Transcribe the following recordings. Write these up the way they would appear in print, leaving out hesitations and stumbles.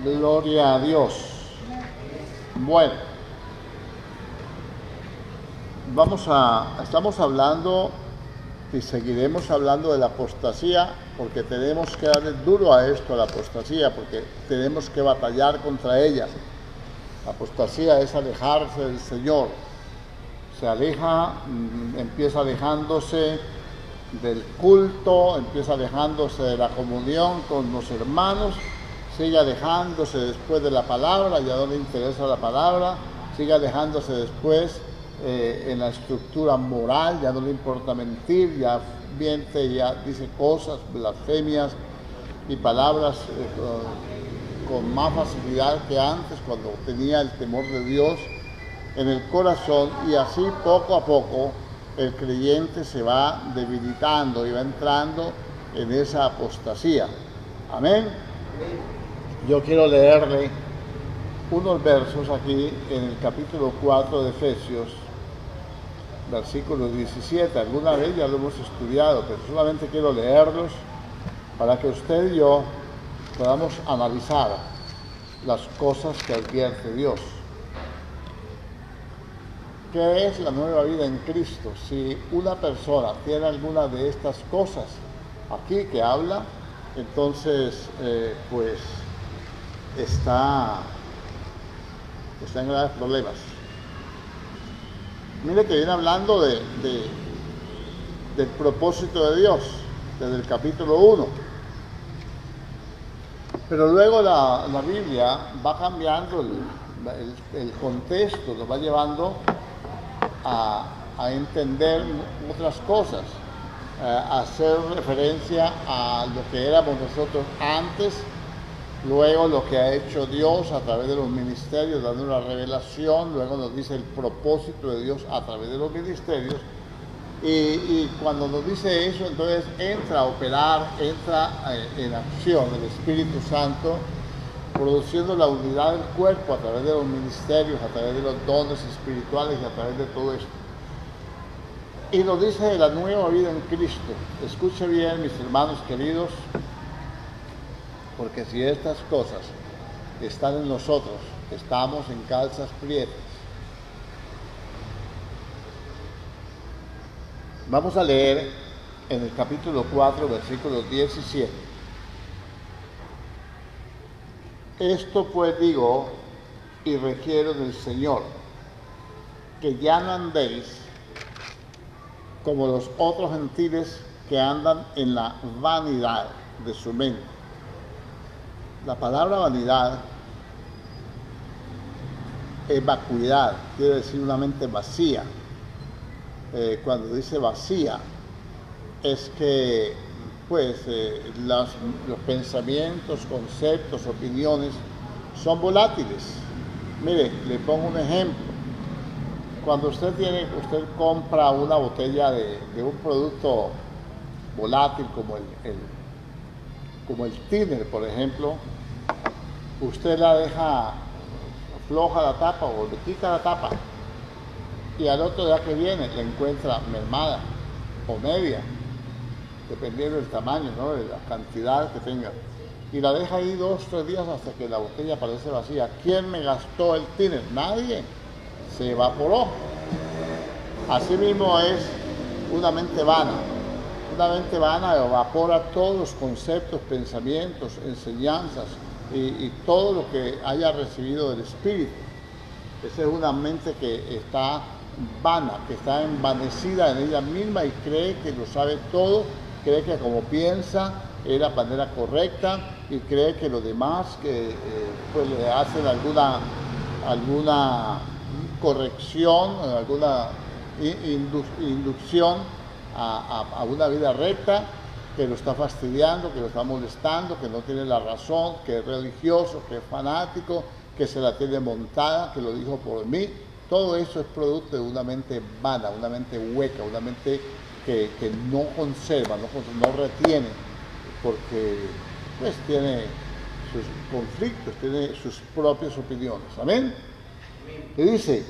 Gloria a Dios. Bueno, estamos hablando y seguiremos hablando de la apostasía, porque tenemos que darle duro a esto, a la apostasía, porque tenemos que batallar contra ella. La apostasía es alejarse del Señor. Se aleja, empieza alejándose del culto, empieza alejándose de la comunión con los hermanos, sigue alejándose después de la palabra, ya no le interesa la palabra, sigue alejándose después en la estructura moral, ya no le importa mentir, ya miente, ya dice cosas, blasfemias y palabras con más facilidad que antes, cuando tenía el temor de Dios en el corazón, y así poco a poco el creyente se va debilitando y va entrando en esa apostasía. Amén. Yo quiero leerle unos versos aquí en el capítulo 4 de Efesios, versículo 17. Alguna vez ya lo hemos estudiado, pero solamente quiero leerlos para que usted y yo podamos analizar las cosas que advierte Dios. ¿Qué es la nueva vida en Cristo? Si una persona tiene alguna de estas cosas aquí que habla, entonces pues está en graves problemas. Mire que viene hablando del propósito de Dios desde el capítulo 1. Pero luego la Biblia va cambiando el contexto, nos va llevando a entender otras cosas, a hacer referencia a lo que éramos nosotros antes, luego lo que ha hecho Dios a través de los ministerios, dando una revelación, luego nos dice el propósito de Dios a través de los ministerios, y cuando nos dice eso, entonces entra a operar, entra en acción el Espíritu Santo, produciendo la unidad del cuerpo a través de los ministerios, a través de los dones espirituales y a través de todo esto. Y nos dice de la nueva vida en Cristo. Escuche bien, mis hermanos queridos, porque si estas cosas están en nosotros, estamos en calzas prietas. Vamos a leer en el capítulo 4, versículo 17. Esto pues digo y requiero del Señor, que ya no andéis como los otros gentiles que andan en la vanidad de su mente. La palabra vanidad es vacuidad, quiere decir una mente vacía. Cuando dice vacía, es que pues los pensamientos, conceptos, opiniones son volátiles. Mire, le pongo un ejemplo. Cuando usted compra una botella de un producto volátil como el tiner, por ejemplo, usted la deja floja la tapa o le quita la tapa, y al otro día que viene la encuentra mermada o media, dependiendo del tamaño, ¿no?, de la cantidad que tenga, y la deja ahí 2 o 3 días hasta que la botella parece vacía. ¿Quién me gastó el tiner? Nadie. Se evaporó. Así mismo es una mente vana. Una mente vana evapora todos los conceptos, pensamientos, enseñanzas y todo lo que haya recibido del Espíritu. Esa es una mente que está vana, que está envanecida en ella misma y cree que lo sabe todo, cree que como piensa es la manera correcta y cree que los demás que pues le hacen alguna corrección, alguna inducción a una vida recta, que lo está fastidiando, que lo está molestando, que no tiene la razón, que es religioso, que es fanático, que se la tiene montada, que lo dijo por mí. Todo eso es producto de una mente vana, una mente hueca, una mente que no conserva, no retiene, porque pues tiene sus conflictos, tiene sus propias opiniones. Amén. Y dice,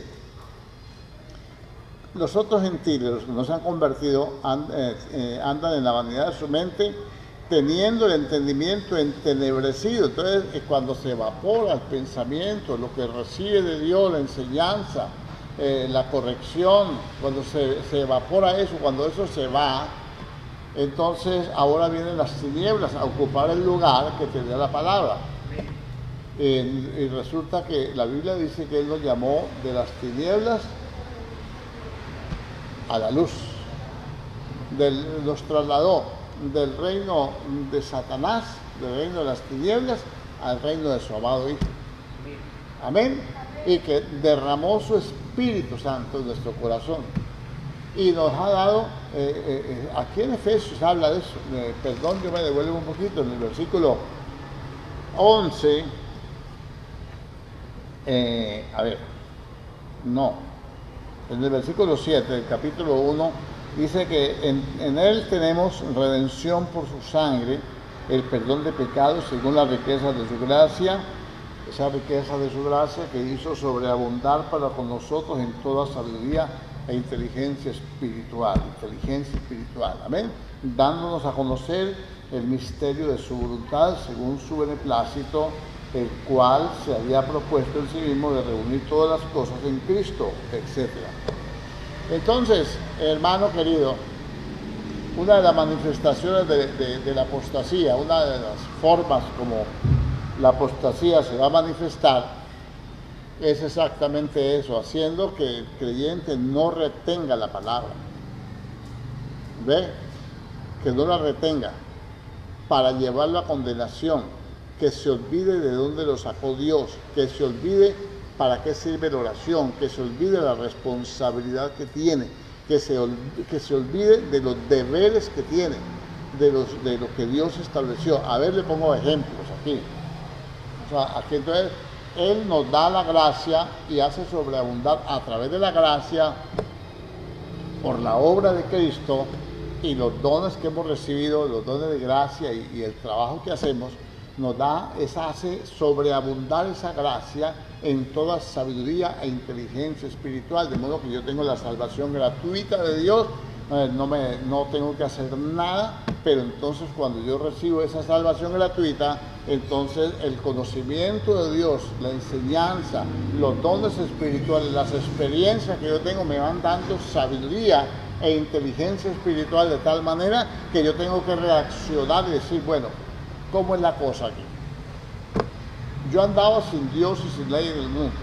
los otros gentiles, los que no se han convertido, andan en la vanidad de su mente teniendo el entendimiento entenebrecido. Entonces, cuando se evapora el pensamiento, lo que recibe de Dios, la enseñanza, la corrección, cuando se evapora eso, cuando eso se va, entonces ahora vienen las tinieblas a ocupar el lugar que tenía la palabra. Y resulta que la Biblia dice que Él nos llamó de las tinieblas a la luz. Nos trasladó del reino de Satanás, del reino de las tinieblas, al reino de su amado Hijo. Amén. Y que derramó su Espíritu Santo en nuestro corazón. Y nos ha dado, aquí en Efesios habla de eso. Perdón, yo me devuelvo un poquito, en el versículo 11, en el versículo 7 del capítulo 1, dice que en Él tenemos redención por su sangre, el perdón de pecados según las riquezas de su gracia, esa riqueza de su gracia que hizo sobreabundar para con nosotros en toda sabiduría e inteligencia espiritual, amén, dándonos a conocer el misterio de su voluntad según su beneplácito, el cual se había propuesto en sí mismo de reunir todas las cosas en Cristo, etc. Entonces, hermano querido, una de las manifestaciones de la apostasía, una de las formas como la apostasía se va a manifestar, es exactamente eso, haciendo que el creyente no retenga la palabra. ¿Ve? Que no la retenga para llevarlo a condenación, que se olvide de dónde lo sacó Dios, que se olvide para qué sirve la oración, que se olvide la responsabilidad que tiene, que se olvide de los deberes que tiene, de lo que Dios estableció. A ver, le pongo ejemplos aquí. O sea, aquí entonces Él nos da la gracia y hace sobreabundar a través de la gracia, por la obra de Cristo y los dones que hemos recibido, los dones de gracia y el trabajo que hacemos, nos da, hace sobreabundar esa gracia en toda sabiduría e inteligencia espiritual, de modo que yo tengo la salvación gratuita de Dios, no tengo que hacer nada, pero entonces cuando yo recibo esa salvación gratuita, entonces el conocimiento de Dios, la enseñanza, los dones espirituales, las experiencias que yo tengo me van dando sabiduría e inteligencia espiritual de tal manera que yo tengo que reaccionar y decir, bueno, ¿cómo es la cosa aquí? Yo andaba sin Dios y sin ley en el mundo,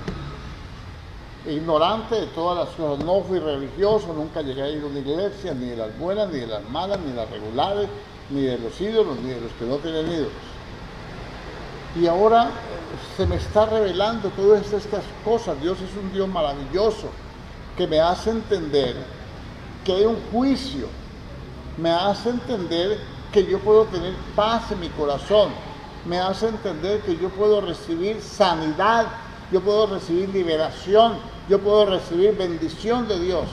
ignorante de todas las cosas, no fui religioso, nunca llegué a ir a una iglesia, ni de las buenas, ni de las malas, ni de las regulares, ni de los ídolos, ni de los que no tienen ídolos. Y ahora se me está revelando todas estas cosas. Dios es un Dios maravilloso que me hace entender que hay un juicio, me hace entender que yo puedo tener paz en mi corazón, me hace entender que yo puedo recibir sanidad, yo puedo recibir liberación, yo puedo recibir bendición de Dios.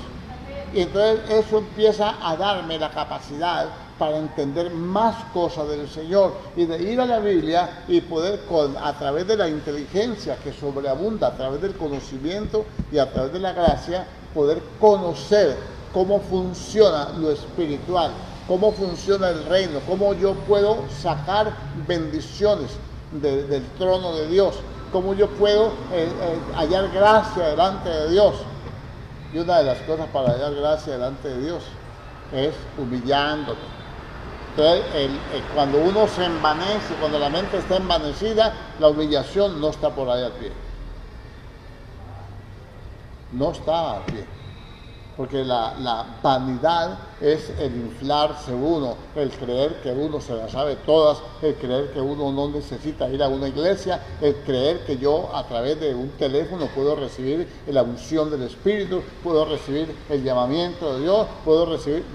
Y entonces eso empieza a darme la capacidad para entender más cosas del Señor y de ir a la Biblia y poder, a través de la inteligencia que sobreabunda, a través del conocimiento y a través de la gracia, poder conocer cómo funciona lo espiritual, cómo funciona el reino, cómo yo puedo sacar bendiciones del trono de Dios, cómo yo puedo hallar gracia delante de Dios. Y una de las cosas para hallar gracia delante de Dios es humillándote. Entonces, cuando uno se envanece, cuando la mente está envanecida, la humillación no está por ahí al pie. No está al pie. Porque la vanidad es el inflarse uno, el creer que uno se las sabe todas, el creer que uno no necesita ir a una iglesia, el creer que yo a través de un teléfono puedo recibir la unción del Espíritu, puedo recibir el llamamiento de Dios,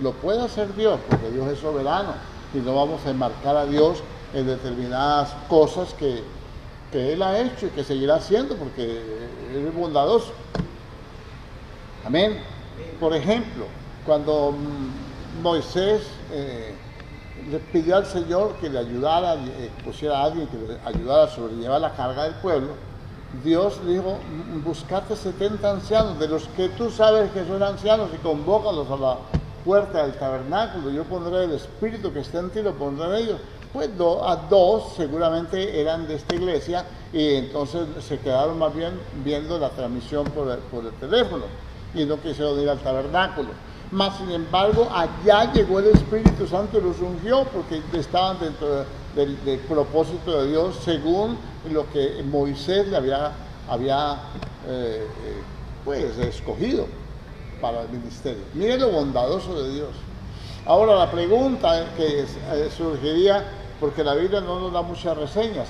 lo puede hacer Dios, porque Dios es soberano y no vamos a enmarcar a Dios en determinadas cosas que Él ha hecho y que seguirá haciendo, porque Él es bondadoso. Amén. Por ejemplo, cuando Moisés le pidió al Señor que le ayudara, pusiera a alguien que le ayudara a sobrellevar la carga del pueblo, Dios le dijo, buscate 70 ancianos, de los que tú sabes que son ancianos, y convócalos a la puerta del tabernáculo, yo pondré el Espíritu que está en ti, lo pondré en ellos, pues a dos seguramente eran de esta iglesia y entonces se quedaron más bien viendo la transmisión por el teléfono y no quisieron ir al tabernáculo. Mas sin embargo allá llegó el Espíritu Santo y los ungió porque estaban dentro del propósito de Dios según lo que Moisés le había pues escogido para el ministerio. Miren lo bondadoso de Dios. Ahora la pregunta que surgiría, porque la Biblia no nos da muchas reseñas,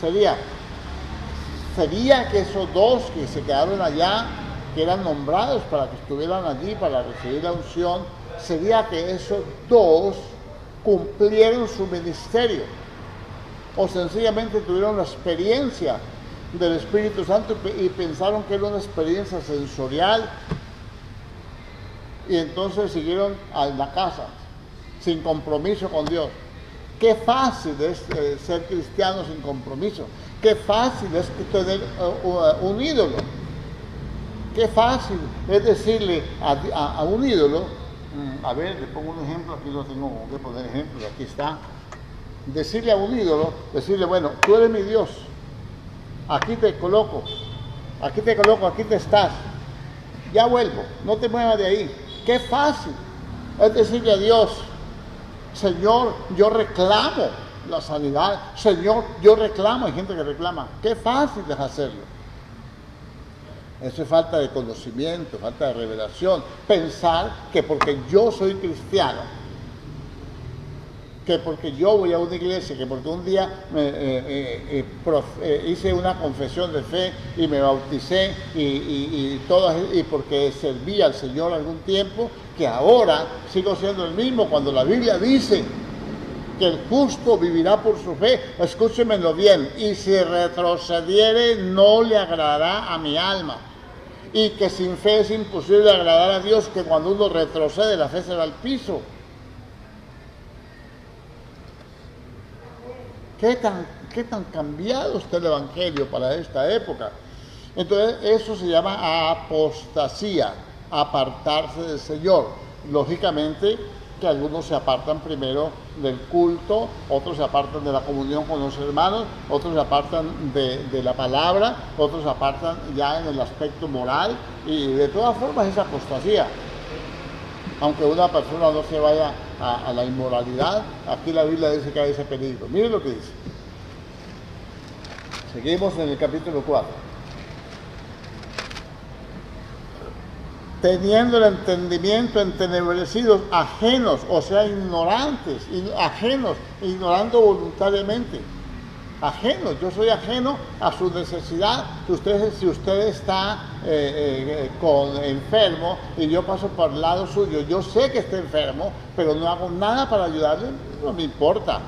sería que esos dos que se quedaron allá, que eran nombrados para que estuvieran allí para recibir la unción, sería que esos dos cumplieron su ministerio o sencillamente tuvieron la experiencia del Espíritu Santo y pensaron que era una experiencia sensorial y entonces siguieron en la casa sin compromiso con Dios. Qué fácil es ser cristiano sin compromiso, qué fácil es tener un ídolo, qué fácil es decirle a un ídolo, a ver, le pongo un ejemplo, aquí no tengo que poner ejemplos, aquí está, decirle a un ídolo, decirle, bueno, tú eres mi Dios, aquí te coloco, aquí te estás, ya vuelvo, no te muevas de ahí. Qué fácil es decirle a Dios, Señor, yo reclamo la sanidad, Señor, yo reclamo, hay gente que reclama, qué fácil es hacerlo. Eso es falta de conocimiento, falta de revelación, pensar que porque yo soy cristiano, que porque yo voy a una iglesia, que porque un día hice una confesión de fe y me bauticé y porque serví al Señor algún tiempo, que ahora sigo siendo el mismo cuando la Biblia dice que el justo vivirá por su fe. Escúchenmelo bien, y si retrocediere no le agradará a mi alma. Y que sin fe es imposible agradar a Dios, que cuando uno retrocede la fe se va al piso. ¿Qué tan cambiado está el Evangelio para esta época? Entonces, eso se llama apostasía, apartarse del Señor. Lógicamente, que algunos se apartan primero del culto, otros se apartan de la comunión con los hermanos, otros se apartan de la palabra, otros se apartan ya en el aspecto moral, y de todas formas es apostasía. Aunque una persona no se vaya a la inmoralidad, aquí la Biblia dice que hay ese peligro. Miren lo que dice. Seguimos en el capítulo 4. Teniendo el entendimiento entenebrecidos, ajenos, o sea, ignorantes, ajenos, ignorando voluntariamente. Ajenos, yo soy ajeno a su necesidad. Si usted está enfermo y yo paso por el lado suyo, yo sé que está enfermo, pero no hago nada para ayudarle, no me importa.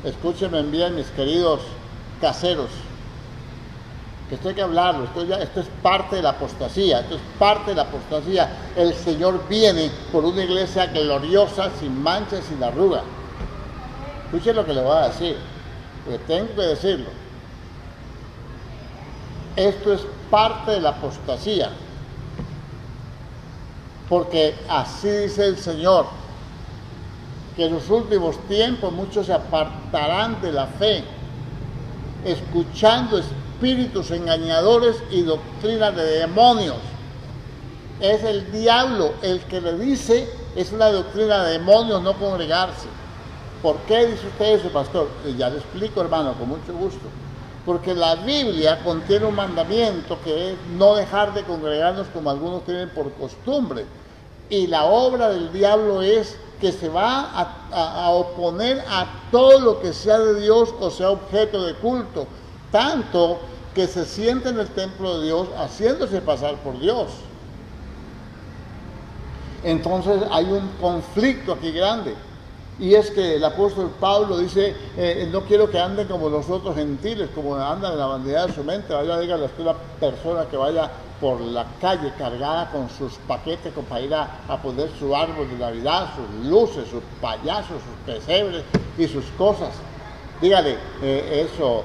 Escúchenme bien, mis queridos caseros, que esto hay que hablarlo, esto es parte de la apostasía, El Señor viene por una iglesia gloriosa, sin mancha, sin arruga. Escuchen lo que le voy a decir, porque tengo que decirlo. Esto es parte de la apostasía, porque así dice el Señor, que en los últimos tiempos muchos se apartarán de la fe, escuchando espíritus engañadores y doctrinas de demonios. Es el diablo el que le dice, es una doctrina de demonios no congregarse. ¿Por qué dice usted eso, pastor? Ya le explico, hermano, con mucho gusto. Porque la Biblia contiene un mandamiento que es no dejar de congregarnos como algunos tienen por costumbre. Y la obra del diablo es que se va a oponer a todo lo que sea de Dios o sea objeto de culto. Tanto que se siente en el templo de Dios haciéndose pasar por Dios. Entonces hay un conflicto aquí grande. Y es que el apóstol Pablo dice, no quiero que anden como los otros gentiles, como andan en la vanidad de su mente. Vaya, dígale a usted una persona que vaya por la calle cargada con sus paquetes para ir a poner su árbol de Navidad, sus luces, sus payasos, sus pesebres y sus cosas. Dígale, eso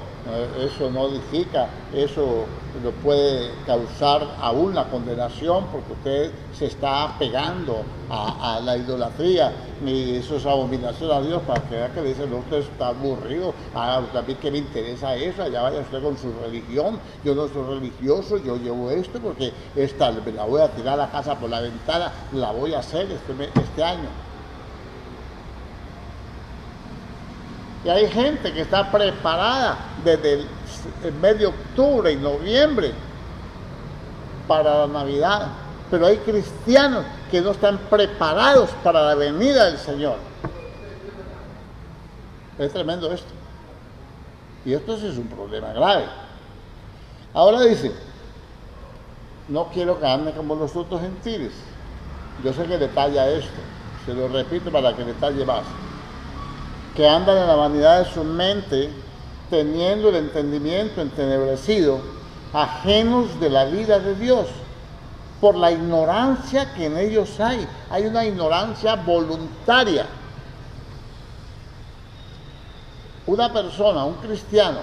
Eso no edifica, eso lo puede causar aún la condenación porque usted se está pegando a la idolatría y eso es abominación a Dios para que vea que le dice, no, usted está aburrido, a mí que me interesa eso, allá vaya usted con su religión, yo no soy religioso, yo llevo esto porque esta me la voy a tirar a la casa por la ventana, la voy a hacer este año. Y hay gente que está preparada desde el mes de octubre y noviembre para la Navidad. Pero hay cristianos que no están preparados para la venida del Señor. Es tremendo esto. Y esto sí es un problema grave. Ahora dice, no quiero que anden como los otros gentiles. Yo sé que detalla esto. Se lo repito para que detalle más. Que andan en la vanidad de su mente, teniendo el entendimiento entenebrecido, ajenos de la vida de Dios, por la ignorancia que en ellos hay. Hay una ignorancia voluntaria. Una persona, un cristiano,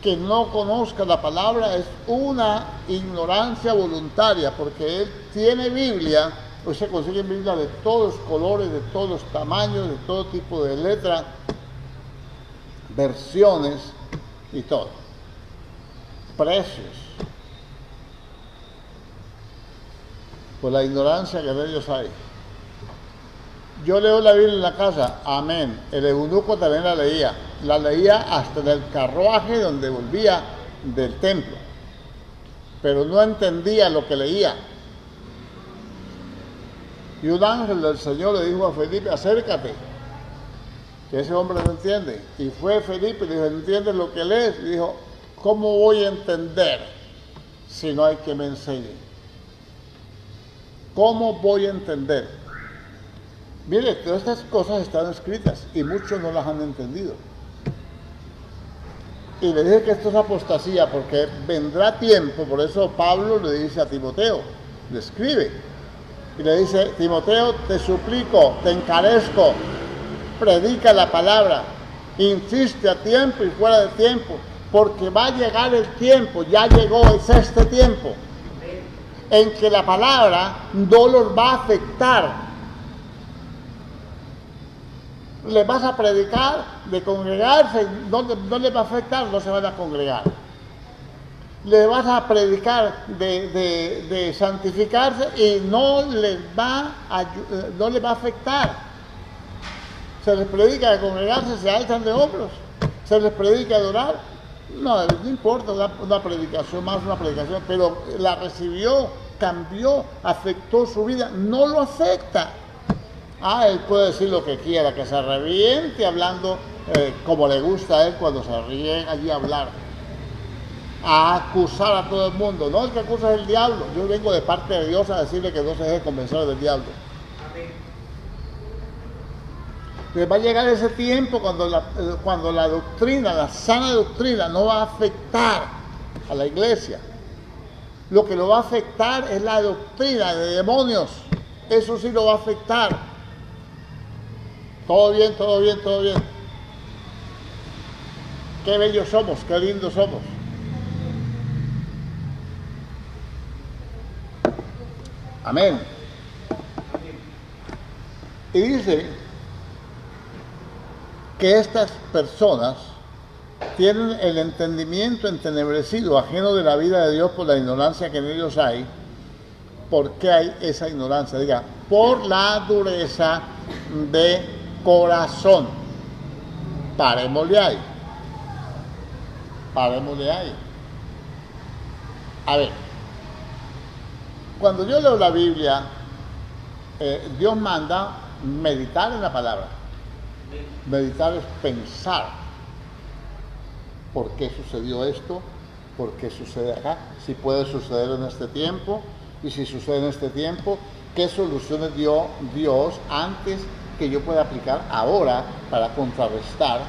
que no conozca la palabra es una ignorancia voluntaria, porque él tiene Biblia. Hoy se consiguen Biblias de todos los colores, de todos los tamaños, de todo tipo de letra, versiones y todo. Precios. Por la ignorancia que de ellos hay. Yo leo la Biblia en la casa, amén. El eunuco también la leía hasta en el carruaje donde volvía del templo, pero no entendía lo que leía. Y un ángel del Señor le dijo a Felipe, acércate, que ese hombre no entiende. Y fue Felipe y le dijo, ¿entiendes lo que lees? Y dijo, ¿cómo voy a entender si no hay que me enseñe? ¿Cómo voy a entender? Mire, todas estas cosas están escritas y muchos no las han entendido. Y le dije que esto es apostasía porque vendrá tiempo, por eso Pablo le dice a Timoteo, le escribe. Y le dice, Timoteo, te suplico, te encarezco, predica la palabra, insiste a tiempo y fuera de tiempo, porque va a llegar el tiempo, ya llegó, es este tiempo, en que la palabra no los va a afectar. Le vas a predicar de congregarse, no les va a afectar, no se van a congregar. Le vas a predicar de santificarse y no les va a afectar. Se les predica de congregarse, se alzan de hombros. Se les predica de orar, no importa, una predicación más, una predicación, pero la recibió, cambió, afectó su vida, no lo afecta. Él puede decir lo que quiera, que se reviente hablando como le gusta a él cuando se ríe allí a hablar. A acusar a todo el mundo. No, el que acusa es el diablo. Yo vengo de parte de Dios a decirle que no se deje convencer del diablo. Amén. Entonces va a llegar ese tiempo cuando la doctrina, la sana doctrina, no va a afectar a la iglesia. Lo que lo va a afectar es la doctrina de demonios. Eso sí lo va a afectar. Todo bien, todo bien, todo bien. Qué bellos somos, qué lindos somos. Amén. Y dice que estas personas tienen el entendimiento entenebrecido, ajeno de la vida de Dios por la ignorancia que en ellos hay. ¿Por qué hay esa ignorancia? Diga, por la dureza de corazón. Parémosle ahí. Parémosle ahí. A ver. Cuando yo leo la Biblia, Dios manda meditar en la palabra. Meditar es pensar. ¿Por qué sucedió esto? ¿Por qué sucede acá? Si puede suceder en este tiempo. Y si sucede en este tiempo, ¿qué soluciones dio Dios antes que yo pueda aplicar ahora para contrarrestar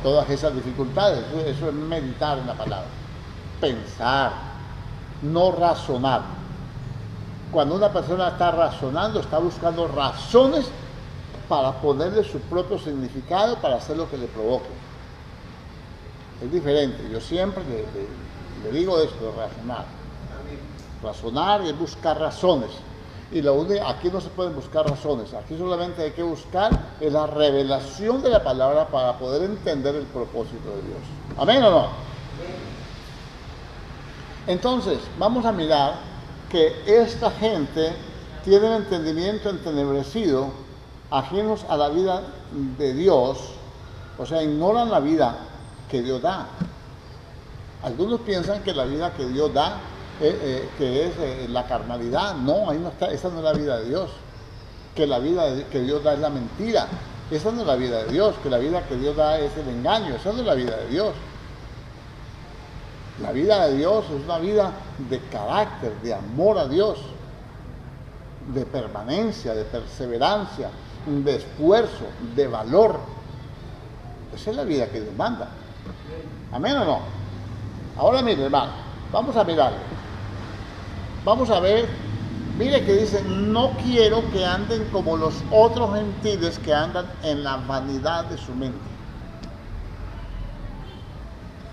todas esas dificultades? Eso es meditar en la palabra. Pensar, no razonar. Cuando una persona está razonando, está buscando razones para ponerle su propio significado, para hacer lo que le provoque. Es diferente. Yo siempre le digo esto, de razonar. Razonar es buscar razones. Y aquí no se pueden buscar razones. Aquí solamente hay que buscar la revelación de la palabra para poder entender el propósito de Dios. ¿Amén o no? Entonces, vamos a mirar que esta gente tiene el entendimiento entenebrecido, ajenos a la vida de Dios, o sea, ignoran la vida que Dios da. Algunos piensan que la vida que Dios da, que es la carnalidad. No, ahí no está, esa no es la vida de Dios. Que la vida que Dios da es la mentira. Esa no es la vida de Dios. Que la vida que Dios da es el engaño. Esa no es la vida de Dios. La vida de Dios es una vida de carácter, de amor a Dios, de permanencia, de perseverancia, de esfuerzo, de valor. Esa es la vida que Dios manda. ¿Amén o no? Ahora mire, hermano, vamos a mirarlo. Vamos a ver, mire que dice, no quiero que anden como los otros gentiles que andan en la vanidad de su mente.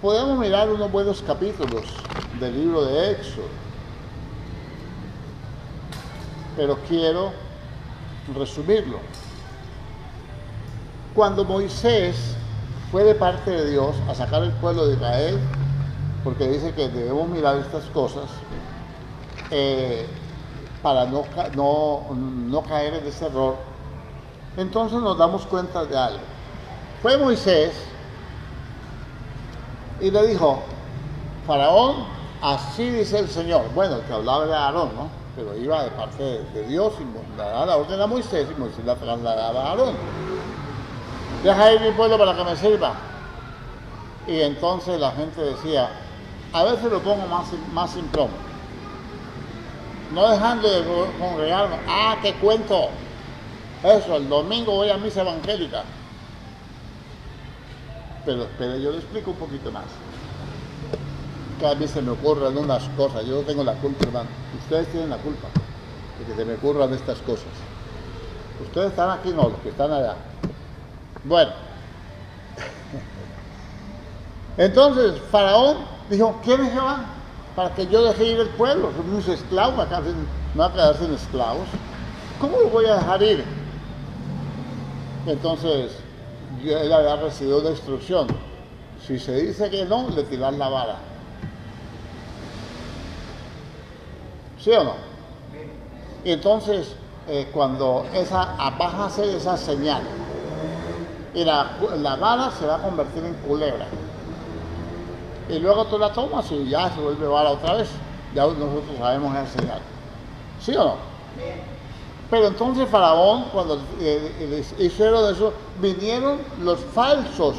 Podemos mirar unos buenos capítulos del libro de Éxodo, pero quiero resumirlo. Cuando Moisés fue de parte de Dios a sacar el pueblo de Israel, porque dice que debemos mirar estas cosas para no caer en ese error, entonces nos damos cuenta de algo. Fue Moisés y le dijo, Faraón, así dice el Señor. Bueno, el que hablaba era Aarón, ¿no? Pero iba de parte de Dios y le daba la orden a Moisés y Moisés la trasladaba a Aarón. Deja ir mi pueblo para que me sirva. Y entonces la gente decía, a veces lo pongo más simplón, no dejando de congregarme. Ah, qué cuento. Eso, el domingo voy a misa evangélica. Pero espere, yo le explico un poquito más. Cada vez se me ocurren unas cosas. Yo no tengo la culpa, hermano. Ustedes tienen la culpa de que se me ocurran estas cosas. Ustedes están aquí, no, los que están allá. Bueno. Entonces, Faraón dijo, ¿quién es Jehová? Para que yo deje ir el pueblo. Son unos esclavos, me va a quedar sin esclavos. ¿Cómo lo voy a dejar ir? Entonces, él había recibido una instrucción. Si se dice que no, le tiran la vara. ¿Sí o no? Y entonces, cuando vas a hacer esa señal, y la vara se va a convertir en culebra. Y luego tú la tomas y ya se vuelve vara otra vez. Ya nosotros sabemos esa señal. ¿Sí o no? Pero entonces Faraón, cuando hicieron eso, vinieron los falsos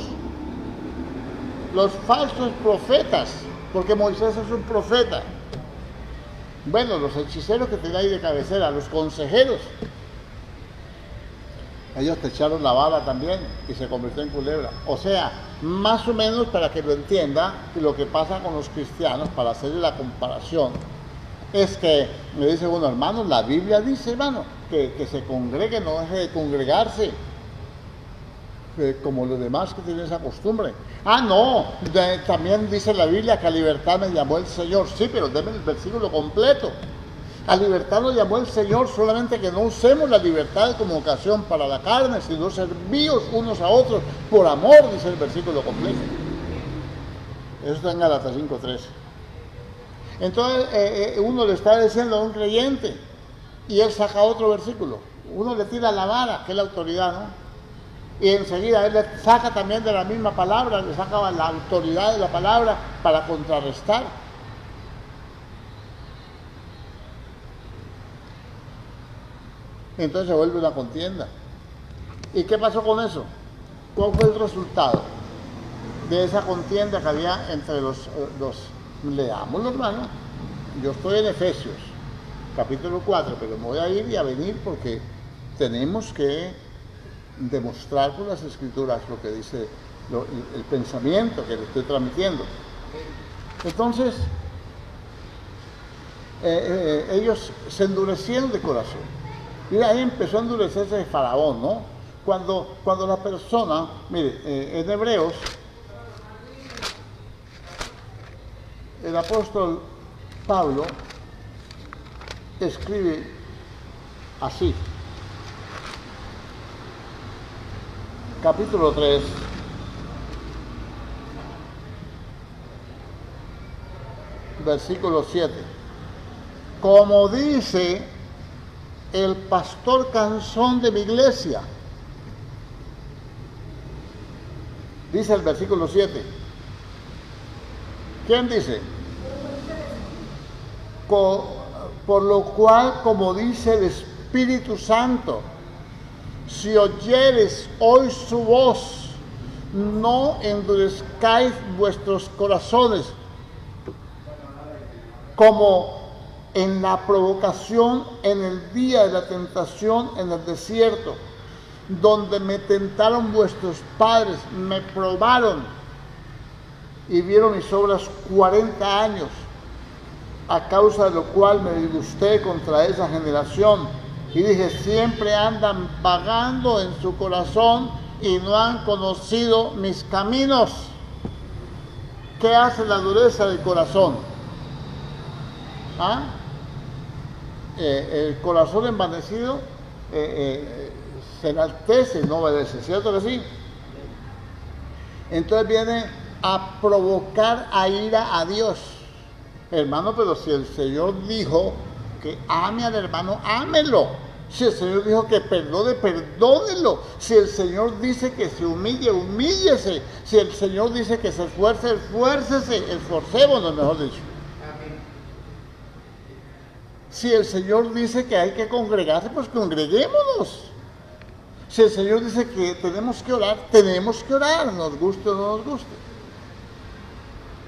profetas, porque Moisés es un profeta. Bueno, los hechiceros que tenía ahí de cabecera, los consejeros, ellos te echaron la vara también y se convirtió en culebra. O sea, más o menos para que lo entienda, lo que pasa con los cristianos, para hacerle la comparación, es que me dice uno, hermano, la Biblia dice, hermano, que se congregue, no deje de congregarse, como los demás que tienen esa costumbre. Ah, no, también dice la Biblia que a libertad me llamó el Señor. Sí, pero déme el versículo completo. A libertad nos llamó el Señor, solamente que no usemos la libertad como ocasión para la carne, sino servíos unos a otros por amor, dice el versículo completo. Eso está en Gálatas 5:13. Entonces uno le está diciendo a un creyente y él saca otro versículo. Uno le tira la vara, que es la autoridad, ¿no? Y enseguida él le saca también de la misma palabra, le saca la autoridad de la palabra para contrarrestar. Entonces se vuelve una contienda. ¿Y qué pasó con eso? ¿Cuál fue el resultado de esa contienda que había entre los leámoslo, hermano? Yo estoy en Efesios, capítulo 4, pero me voy a ir y a venir porque tenemos que demostrar por las Escrituras lo que dice el pensamiento que le estoy transmitiendo. Entonces, ellos se endurecieron de corazón. Y ahí empezó a endurecerse el Faraón, ¿no? Cuando la persona, mire, en Hebreos, el apóstol Pablo escribe así, capítulo 3, versículo 7. Como dice el pastor Canzón de mi iglesia, dice el versículo 7. ¿Quién dice? Por lo cual, como dice el Espíritu Santo, si oyeres hoy su voz, no endurezcáis vuestros corazones, como en la provocación en el día de la tentación en el desierto, donde me tentaron vuestros padres, me probaron y vieron mis obras 40 años, a causa de lo cual me disgusté contra esa generación y dije, siempre andan vagando en su corazón y no han conocido mis caminos. ¿Qué hace la dureza del corazón? ¿Ah? El corazón envanecido se enaltece y no obedece, ¿cierto que sí? Entonces viene a provocar a ira a Dios. Hermano, pero si el Señor dijo que ame al hermano, ámelo. Si el Señor dijo que perdone, perdónelo. Si el Señor dice que se humille, humíllese. Si el Señor dice que se esfuerce, esfuércese. Esforcémonos, mejor dicho. Si el Señor dice que hay que congregarse, pues congreguémonos. Si el Señor dice que tenemos que orar, nos guste o no nos guste.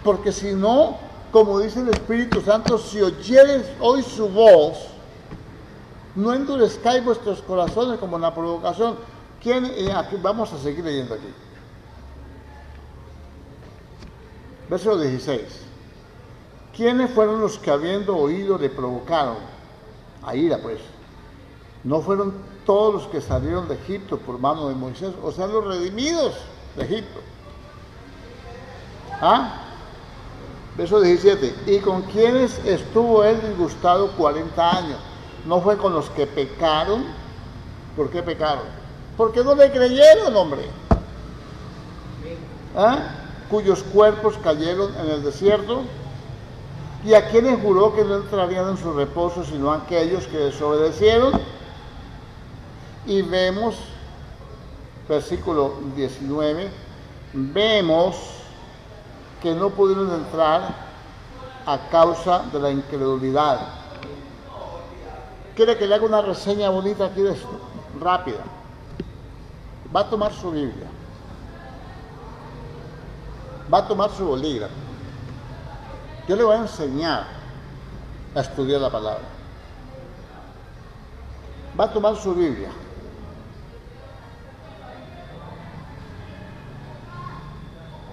Porque si no, como dice el Espíritu Santo, si oyeres hoy su voz, no endurezcáis vuestros corazones como en la provocación. Aquí vamos a seguir leyendo aquí. Verso 16. ¿Quiénes fueron los que habiendo oído le provocaron a ira, pues? ¿No fueron todos los que salieron de Egipto por mano de Moisés? O sea, los redimidos de Egipto. ¿Ah? Verso 17. ¿Y con quiénes estuvo él disgustado 40 años? ¿No fue con los que pecaron? ¿Por qué pecaron? Porque no le creyeron, hombre. ¿Ah? Cuyos cuerpos cayeron en el desierto. ¿Y a quienes juró que no entrarían en su reposo, sino a aquellos que desobedecieron? Y vemos, versículo 19, vemos que no pudieron entrar a causa de la incredulidad. ¿Quiere que le haga una reseña bonita aquí de esto? Rápida. Va a tomar su Biblia. Va a tomar su bolígrafo. Yo le voy a enseñar a estudiar la palabra. Va a tomar su Biblia.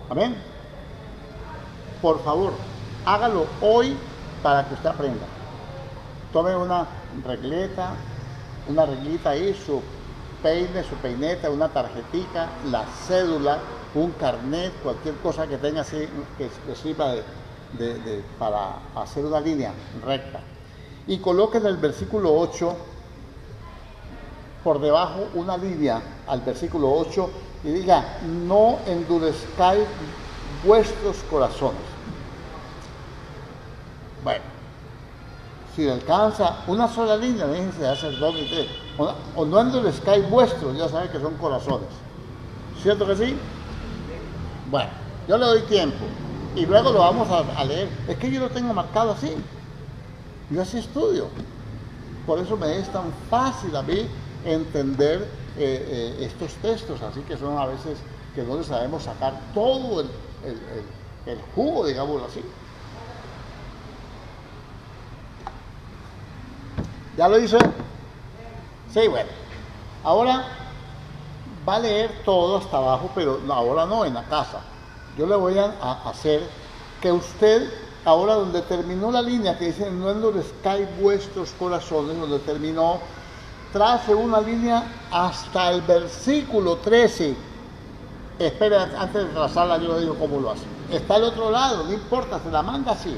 Amén. Por favor, hágalo hoy para que usted aprenda. Tome una regleta ahí, su peine, su peineta, una tarjetita, la cédula, un carnet, cualquier cosa que tenga así que sirva para hacer una línea recta. Y coloque en el versículo 8, por debajo, una línea al versículo 8 y diga, no endurezcáis vuestros corazones. Bueno, si le alcanza una sola línea, déjense de hacer 2 y 3. O no endurezcáis vuestros, ya saben que son corazones. ¿Cierto que sí? Bueno, yo le doy tiempo y luego lo vamos a leer. Es que yo lo tengo marcado así. Yo así estudio. Por eso me es tan fácil a mí entender estos textos, así que son a veces que no le sabemos sacar todo el jugo, digámoslo así. ¿Ya lo hizo? Sí, bueno. Ahora va a leer todo hasta abajo, pero ahora no, en la casa. Yo le voy a hacer que usted, ahora donde terminó la línea que dice, no endurezcáis vuestros corazones, donde terminó, trace una línea hasta el versículo 13. Espera, antes de trazarla yo le digo cómo lo hace. está al otro lado, no importa, se la manda así.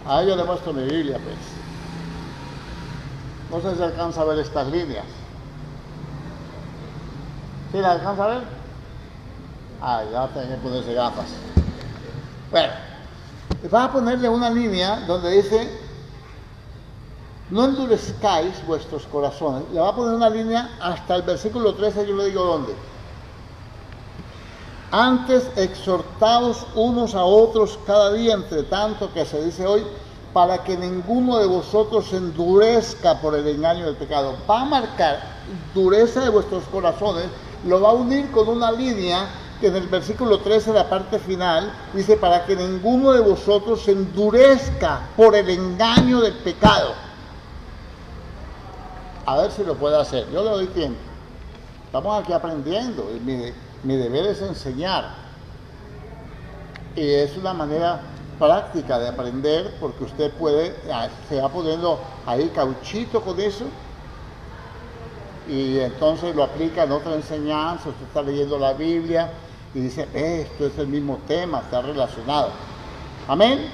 A ellos le muestro mi Biblia, pues. No sé si alcanza a ver estas líneas. ¿Sí la alcanza a ver? Ah, ya tienen que ponerse gafas. Bueno, vas a ponerle una línea donde dice: no endurezcáis vuestros corazones. Le va a poner una línea hasta el versículo 13, yo le digo dónde. Antes exhortaos unos a otros cada día, entre tanto que se dice hoy, para que ninguno de vosotros se endurezca por el engaño del pecado. Va a marcar dureza de vuestros corazones, lo va a unir con una línea que en el versículo 13, la parte final, dice: para que ninguno de vosotros se endurezca por el engaño del pecado. A ver si lo puede hacer. Yo le doy tiempo. Estamos aquí aprendiendo. Y mi deber es enseñar. Y es una manera práctica de aprender, porque usted se va poniendo ahí cauchito con eso. Y entonces lo aplica en otra enseñanza. Usted está leyendo la Biblia y dice: esto es el mismo tema, está relacionado. Amén.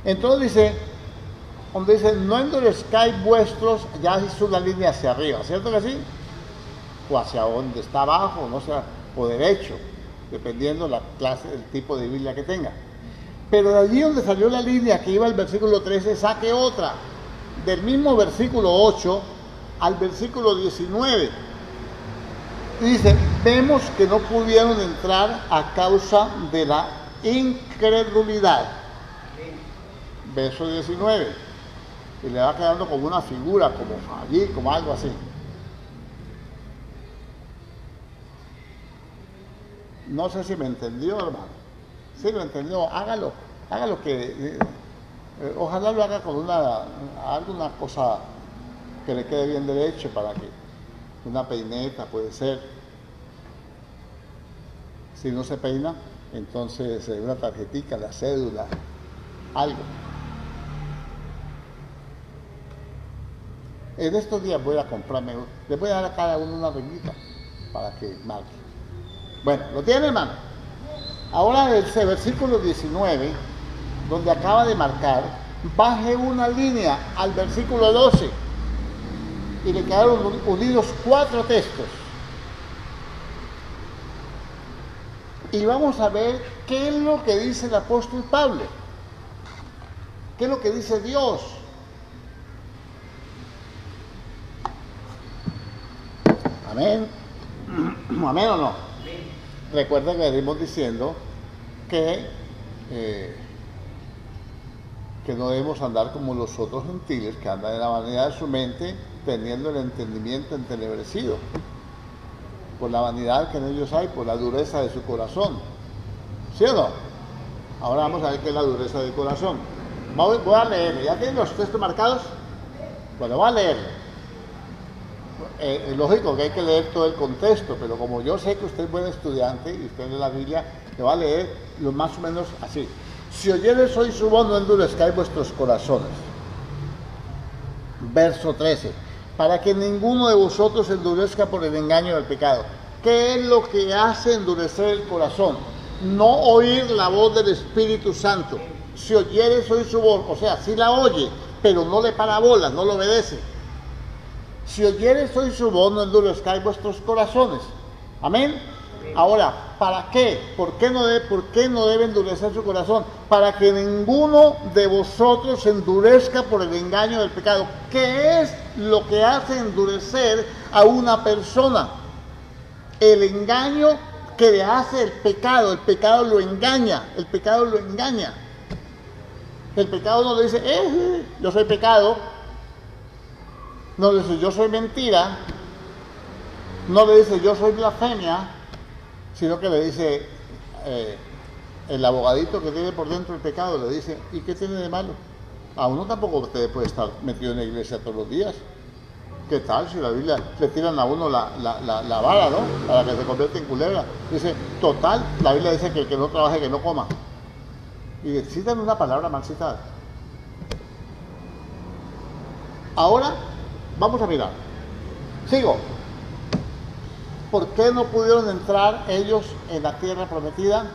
Entonces dice, donde dice: no endurezcáis vuestros, ya hizo una línea hacia arriba, ¿cierto que sí? O hacia donde está abajo, no sea, o derecho, dependiendo la clase, el tipo de Biblia que tenga. Pero de allí donde salió la línea que iba al versículo 13, saque otra, del mismo versículo 8 al versículo 19. Y dice: vemos que no pudieron entrar a causa de la incredulidad. Verso 19. Y le va quedando como una figura, como allí, como algo así. No sé si me entendió, hermano. Si lo entendió, hágalo que ojalá lo haga con alguna cosa que le quede bien derecho, para que una peineta puede ser. Si no se peina, entonces una tarjetita, la cédula, algo. En estos días voy a comprarme, le voy a dar a cada uno una reglita para que marque. Bueno, ¿lo tiene, hermano? Ahora ese versículo 19, donde acaba de marcar, baje una línea al versículo 12 y le quedaron unidos 4 textos. Y vamos a ver qué es lo que dice el apóstol Pablo, qué es lo que dice Dios. Amén. Amén o no. Recuerda que venimos diciendo que no debemos andar como los otros gentiles, que andan en la vanidad de su mente, teniendo el entendimiento entenebrecido por la vanidad que en ellos hay, por la dureza de su corazón. ¿Sí o no? Ahora vamos a ver qué es la dureza del corazón. Voy a leer. ¿Ya tienen los textos marcados? Bueno, voy a leer. Es lógico que hay que leer todo el contexto, pero como yo sé que usted es buen estudiante y usted lee la Biblia, le va a leer lo más o menos así. Si oyeres hoy su voz, no endurezcáis vuestros corazones. Verso 13. Para que ninguno de vosotros se endurezca por el engaño del pecado. ¿Qué es lo que hace endurecer el corazón? No oír la voz del Espíritu Santo. Si oyeres hoy su voz, o sea, si la oye, pero no le para bolas, no lo obedece. Si oyeres hoy su voz, no endurezcáis vuestros corazones. Amén. Ahora, ¿para qué? ¿Por qué no debe endurecer su corazón? Para que ninguno de vosotros se endurezca por el engaño del pecado. ¿Qué es lo que hace endurecer a una persona? El engaño que le hace el pecado. El pecado lo engaña. El pecado lo engaña. El pecado no le dice: yo soy pecado. No le dice: yo soy mentira. No le dice: yo soy blasfemia. Sino que le dice, el abogadito que tiene por dentro el pecado, le dice: ¿y qué tiene de malo? A uno tampoco puede estar metido en la iglesia todos los días. ¿Qué tal si la Biblia le tiran a uno la vara, ¿no? Para que se convierta en culebra. Dice: total, la Biblia dice que el que no trabaje, que no coma. Y citan una palabra mal citada. Ahora, vamos a mirar. Sigo. ¿Por qué no pudieron entrar ellos en la tierra prometida?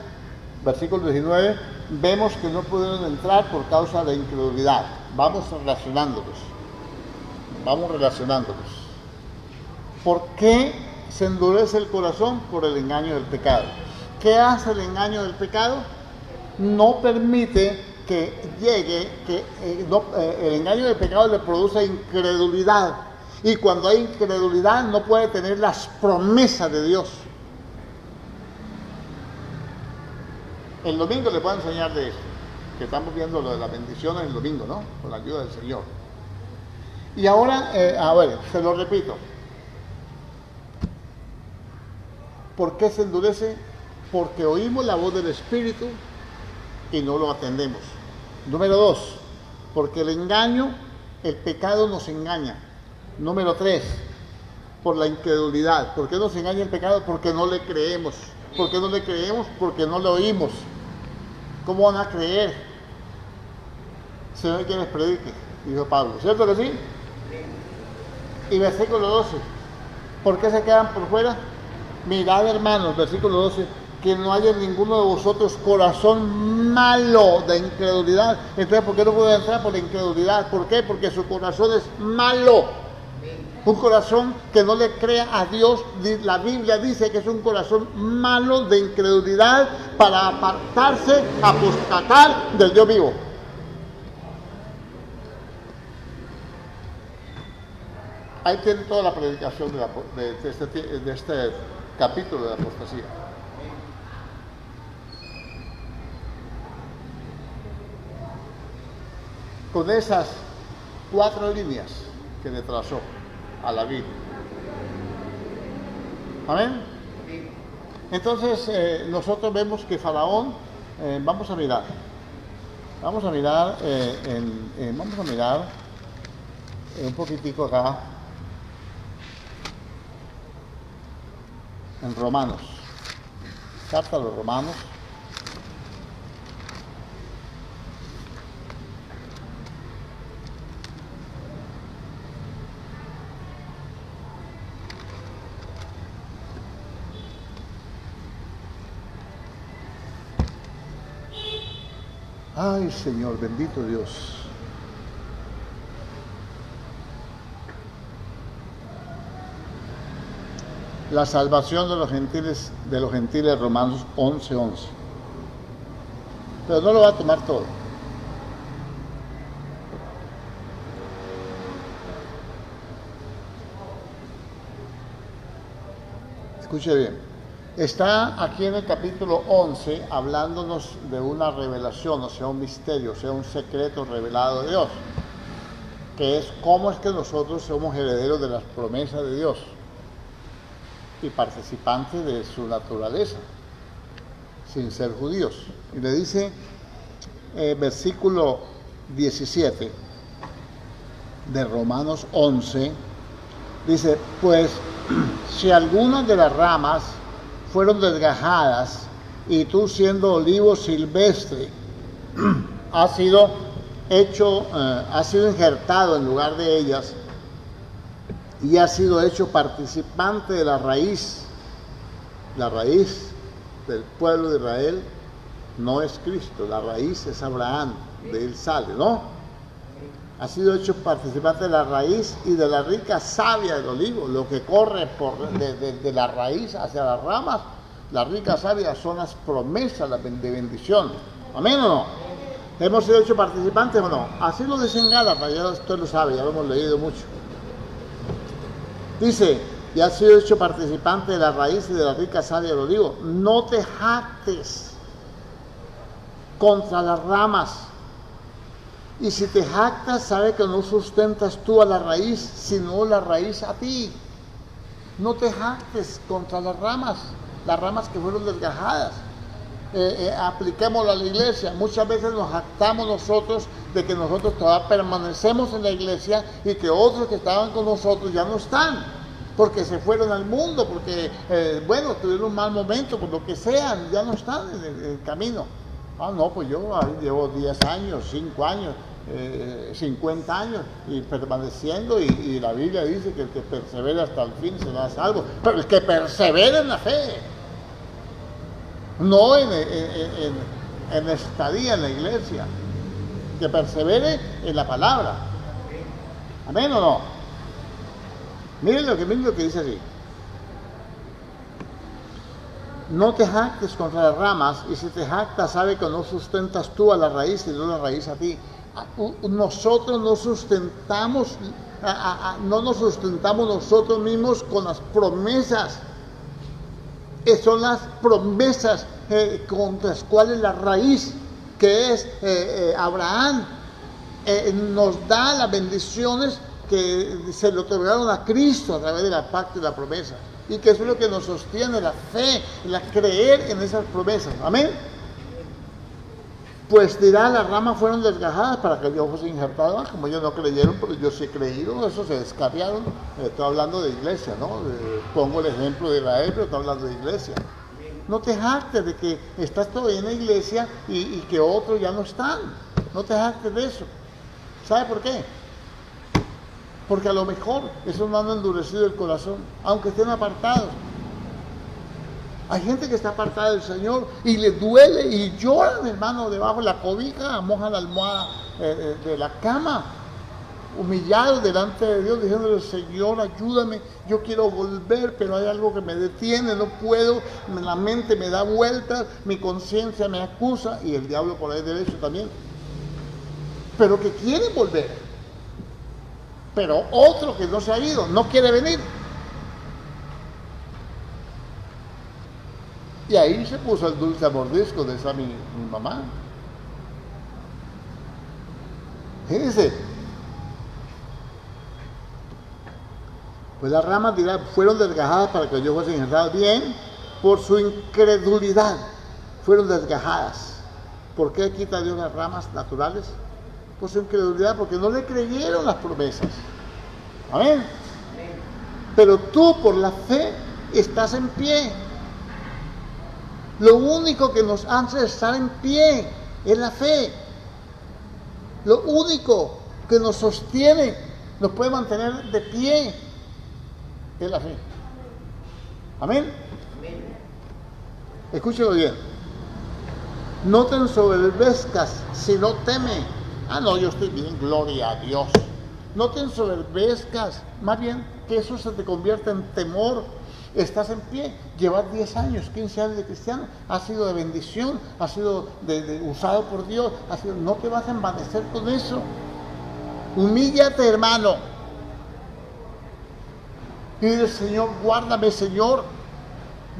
Versículo 19, vemos que no pudieron entrar por causa de incredulidad. Vamos relacionándolos. ¿Por qué se endurece el corazón? Por el engaño del pecado. ¿Qué hace el engaño del pecado? No permite que llegue, el engaño del pecado le produce incredulidad. Y cuando hay incredulidad no puede tener las promesas de Dios. El domingo les voy a enseñar de esto, que estamos viendo lo de las bendiciones el domingo, ¿no? Con la ayuda del Señor. Y ahora, se lo repito. ¿Por qué se endurece? Porque oímos la voz del Espíritu y no lo atendemos. Número 2, porque el pecado nos engaña. Número 3, por la incredulidad. ¿Por qué nos engaña el pecado? Porque no le creemos. ¿Por qué no le creemos? Porque no lo oímos. ¿Cómo van a creer si no hay quien les predique? Dijo Pablo. ¿Cierto que sí? Y versículo 12. ¿Por qué se quedan por fuera? Mirad, hermanos, versículo 12, que no haya en ninguno de vosotros corazón malo de incredulidad. Entonces, ¿por qué no puede entrar? Por la incredulidad. ¿Por qué? Porque su corazón es malo. Un corazón que no le crea a Dios. La Biblia dice que es un corazón malo de incredulidad para apartarse, apostatar del Dios vivo. Ahí tiene toda la predicación de este capítulo de la apostasía. Con esas 4 líneas que le trazó a la Biblia. ¿Amén? Entonces, nosotros vemos que Faraón, vamos a mirar un poquitico acá, en Romanos, carta a los Romanos. Ay, Señor, bendito Dios. La salvación de los gentiles, Romanos 11:11. Pero no lo va a tomar todo. Escuche bien. Está aquí en el capítulo 11 hablándonos de una revelación, o sea, un misterio, o sea, un secreto revelado de Dios, que es cómo es que nosotros somos herederos de las promesas de Dios y participantes de su naturaleza, sin ser judíos. Y le dice, versículo 17 de Romanos 11, dice, pues si algunas de las ramas fueron desgajadas y tú, siendo olivo silvestre, has sido injertado en lugar de ellas y has sido hecho participante de la raíz del pueblo de Israel. No es Cristo, la raíz es Abraham, de él sale, ¿no? Ha sido hecho participante de la raíz y de la rica savia del olivo. Lo que corre de la raíz hacia las ramas, la rica savia son las promesas de bendición. ¿Amén o no? ¿Hemos sido hechos participantes o no? Así lo dicen Gálatas, ya usted lo sabe, ya lo hemos leído mucho. Dice, y has sido hecho participante de la raíz y de la rica savia del olivo. No te jactes contra las ramas. Y si te jactas, sabe que no sustentas tú a la raíz, sino la raíz a ti. No te jactes contra las ramas que fueron desgajadas. Apliquémoslo a la iglesia. Muchas veces nos jactamos nosotros de que nosotros todavía permanecemos en la iglesia y que otros que estaban con nosotros ya no están, porque se fueron al mundo, porque, tuvieron un mal momento, por lo que sea, ya no están en el camino. Ah, no, pues yo ahí llevo 10 años, 5 años. 50 años y permaneciendo, y la Biblia dice que el que persevera hasta el fin será salvo, pero el que persevera en la fe, no en estadía en la iglesia, que persevere en la palabra. ¿Amén o no? Miren lo que dice así: no te jactes contra las ramas, y si te jactas, sabe que no sustentas tú a la raíz, sino la raíz a ti. Nosotros no sustentamos, no nos sustentamos nosotros mismos con las promesas. Son las promesas con las cuales la raíz, que es Abraham, nos da las bendiciones que se le otorgaron a Cristo a través de la pacto y la promesa, y que eso es lo que nos sostiene, la fe, la creer en esas promesas. Amén. Pues dirá, las ramas fueron desgajadas para que yo fuese injertado. Como ellos no creyeron, pero yo sí he creído, eso se descarriaron. Estoy hablando de iglesia, ¿no? Pongo el ejemplo de Israel, pero estoy hablando de iglesia. No te jactes de que estás todavía en la iglesia y que otros ya no están. No te jactes de eso. ¿Sabe por qué? Porque a lo mejor esos no han endurecido el corazón, aunque estén apartados. Hay gente que está apartada del Señor y le duele y lloran, hermano, debajo de la cobija, mojan la almohada de la cama, humillados delante de Dios, diciéndole: Señor, ayúdame, yo quiero volver, pero hay algo que me detiene, no puedo, la mente me da vueltas, mi conciencia me acusa, y el diablo por ahí derecho también, pero que quieren volver. Pero otro que no se ha ido, no quiere venir. Y ahí se puso el dulce mordisco de esa mi mamá. Fíjense. Pues las ramas, dirá, fueron desgajadas para que yo fuese injertado. Bien, por su incredulidad fueron desgajadas. ¿Por qué quita Dios las ramas naturales? Por su incredulidad, porque no le creyeron las promesas. Amén. Pero tú, por la fe, estás en pie. Lo único que nos hace estar en pie es la fe. Lo único que nos sostiene, nos puede mantener de pie, es la fe. Amén. Escúchelo bien. No te ensoberbezcas, sino teme. Ah, no, yo estoy bien, gloria a Dios. No te ensoberbezcas, más bien que eso se te convierta en temor. Estás en pie, llevas 10 años, 15 años de cristiano, has sido de bendición, has sido usado por Dios, no te vas a envanecer con eso. Humíllate, hermano, y dile: Señor, guárdame, Señor,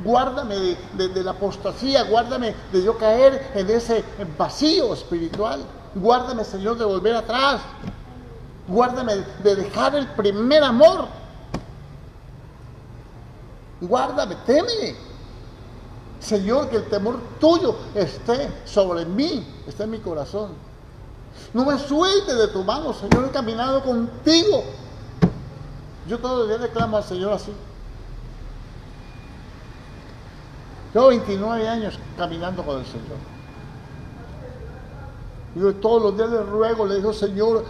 guárdame de la apostasía, guárdame de yo caer en ese vacío espiritual, guárdame, Señor, de volver atrás, guárdame de dejar el primer amor. Guárdame, teme. Señor, que el temor tuyo esté sobre mí, esté en mi corazón. No me sueltes de tu mano, Señor, he caminado contigo. Yo todos los días le clamo al Señor así. Llevo 29 años caminando con el Señor. Yo todos los días le ruego, le digo: Señor,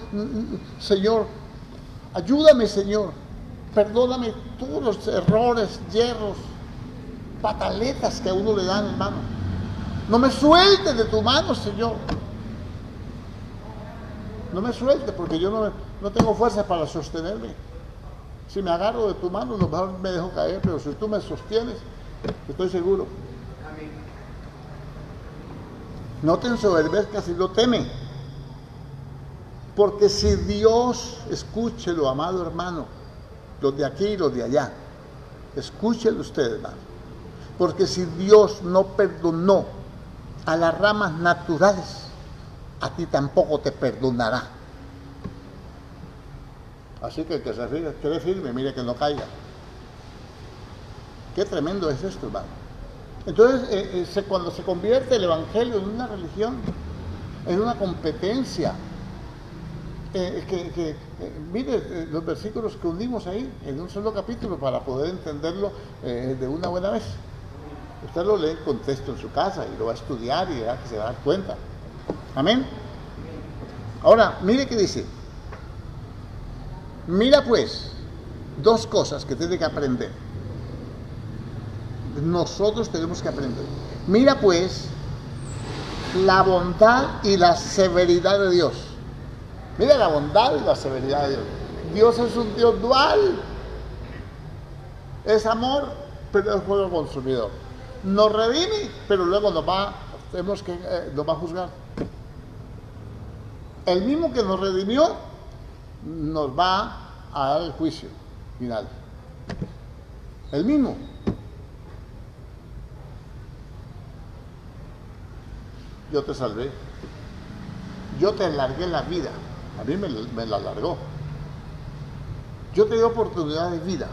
Señor, ayúdame, Señor. Perdóname todos los errores, hierros, pataletas que a uno le dan, hermano. No me sueltes de tu mano, Señor. No me sueltes, porque yo no tengo fuerza para sostenerme. Si me agarro de tu mano, a lo mejor me dejo caer, pero si tú me sostienes, estoy seguro. Amén. No te ensoberbezcas, sino teme. Porque si Dios, escúchelo, amado hermano, los de aquí y los de allá, escúchenlo ustedes, hermano. Porque si Dios no perdonó a las ramas naturales, a ti tampoco te perdonará. Así que el que se quede firme, mire que no caiga. Qué tremendo es esto, hermano. Entonces, cuando se convierte el evangelio en una religión, en una competencia, mire los versículos que unimos ahí en un solo capítulo para poder entenderlo de una buena vez. Usted lo lee en contexto en su casa y lo va a estudiar y verá que se va a dar cuenta. Amén. Ahora, mire qué dice. Mira pues, dos cosas que tiene que aprender. Nosotros tenemos que aprender. Mira pues la bondad y la severidad de Dios. Mira la bondad y la severidad de Dios. Dios es un Dios dual. Es amor, pero es fuego consumidor. Nos redime, pero luego nos va a juzgar. El mismo que nos redimió nos va a dar el juicio final. El mismo. Yo te salvé. Yo te alargué la vida. A mí me la alargó. Yo te di oportunidad de vida.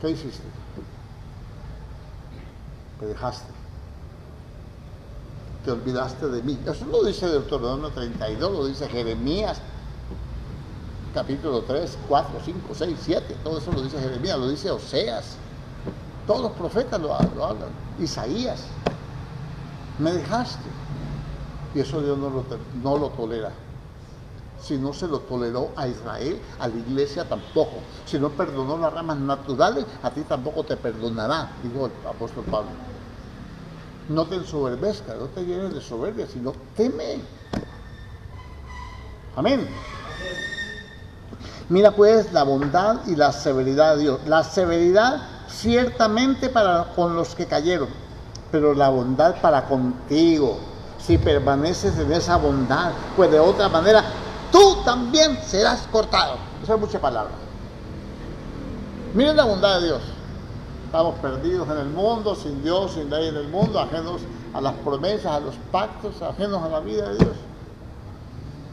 ¿Qué hiciste? Me dejaste. Te olvidaste de mí. Eso lo dice Deuteronomio 32, lo dice Jeremías, capítulo 3, 4, 5, 6, 7. Todo eso lo dice Jeremías, lo dice Oseas. Todos los profetas lo hablan. Isaías. Me dejaste. Y eso Dios no lo tolera. Si no se lo toleró a Israel, a la iglesia tampoco. Si no perdonó las ramas naturales, a ti tampoco te perdonará, dijo el apóstol Pablo. No te ensoberbezcas, no te llenes de soberbia, sino teme. Amén. Mira pues la bondad y la severidad de Dios. La severidad ciertamente para con los que cayeron, pero la bondad para contigo. Si permaneces en esa bondad, pues de otra manera tú también serás cortado. Esa es mucha palabra. Miren la bondad de Dios. Estamos perdidos en el mundo, sin Dios, sin ley en el mundo, ajenos a las promesas, a los pactos, ajenos a la vida de Dios.